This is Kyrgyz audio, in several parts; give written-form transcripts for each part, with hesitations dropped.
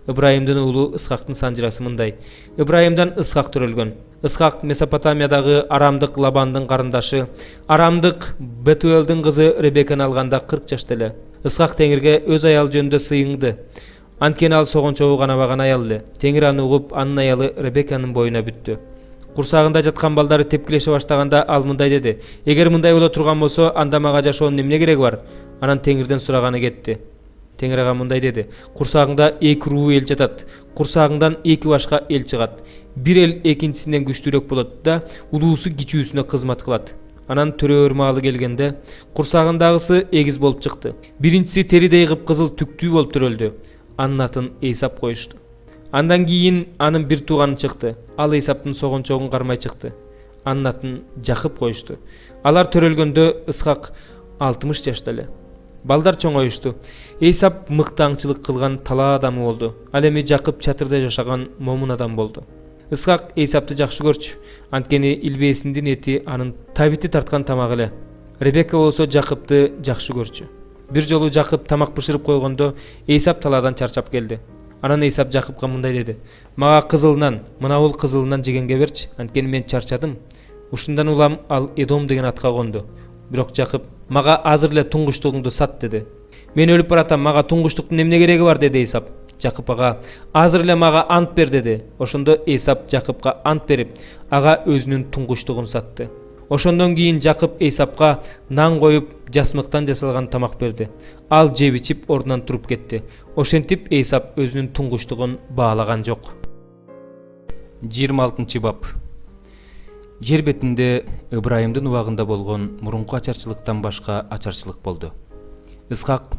Ыбрайымдын уулу Ысхактын санжырасы мындай. Ыбрайымдан Ысхак төрөлгөн. Ысхак Месопотамиядагы Арамдык Лабандын карындашы, Арамдык Бетуэлдин кызы Ребеканы алганда 40 жашта эле. Ысхак Теңирге өз аялы жөнүндө сыйынды. Анткени ал согончогу канабаган аял эле. Теңир аны угуп, анын аялы Ребеканын боюна бүттү. Курсагында жаткан балдары тепкилеше баштаганда ал мындай деди. Эгер мындай боло турган болсо, анда мага жашоонун эмне кереги бар? Анан Теңирден сураганы кетти. Теңир ага мындай деди. Курсагыңда 2 руу эл жатат. Курсагыңдан 2 башка эл чыгат. Бир эл экинчисинен күчтүүрөөк болот да, улуусу кичүүсүнө кызмат кылат. Анан төрөөр маалы келгенде, курсагындагысы эгиз болуп чыкты. Биринчиси теридей кыпкызыл түктүү болуп төрөлдү. Анын атын Эйсап коюшту. Андан кийин анын бир тууганы чыкты. Ал Эйсаптын согончогун кармай чыкты. Анын атын Жакып коюшту. Алар төрөлгөндө Ысхак 60 жашта эле. Балдар чоңоюшту. Эйсап мыкты аңчылык кылган талаа адамы болду. Ал эми Жакып чатырда жашаган момун адам болду. Ысхак Эйсапты жакшы көрчү. Анткени илбээсиндин эти анын табити тарткан тамагы эле. Ребека болсо Жакыпты жакшы көрчү. Бир жолу Жакып тамак бышырып койгондо Эйсап талаадан чарчап келди. Анан Эйсап Жакыпка мындай деди. Мага кызылынан, мына бул кызылынан жегенге берчи, анткени мен чарчадым. Ушундан улам ал Эдом деген атка конду. Бирок Жакып, мага азыр эле туңгуштугуңду сат деди. Мен өлүп баратам, мага туңгуштуктун эмне кереги бар деди Эйсап. Жакып ага, азыр эле мага ант бер деди. Ошондо Эйсап Жакыпка ант берип, ага өзүнүн туңгуштугун сатты. Ошондон кийин Жакып Эйсапка нан коюп, жасмыктан жасалган тамак берди. Ал жеп ичип ордунан туруп кетти. Ошентип Эйсап өзүнүн туңгуштугун баалаган жок. 26-бап. Жер бетинде Ыбрайымдын убагында болгон мурунку ачарчылыктан башка ачарчылык болду. Ысхак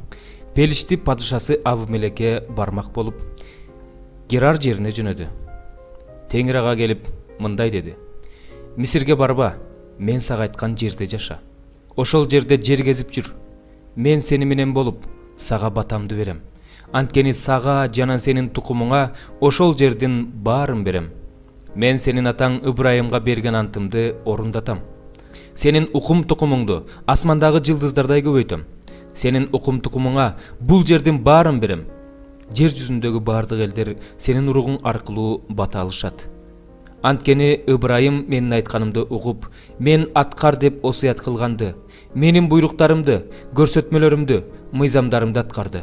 Пелишти падышасы Абимелекке бармак болуп, Герар жерине жөнөдү. Теңир ага келип мындай деди. Мисирге барба, мен сага айткан жерде жаша. Ошол жерде жер кезип жүр. Мен сени менен болуп, сага батамды берем. Анткени сага жана сенин тукумуңа ошол жердин баарын берем. Мен сенин атаң Ыбрайымга берген антымды орундатам. Сенин укум тукумуңду асмандагы жылдыздардай көбөйтөм. Сенин укум тукумуңа бул жердин баарын берем. Жер жүзүндөгү баардык элдер сенин уругуң аркылуу бата алышат. Анткени Ыбрайым менин айтканымды угуп, мен аткар деп осуят кылганды, менин буйруктарымды, көрсөтмөлөрүмдү, мыйзамдарымды аткарды.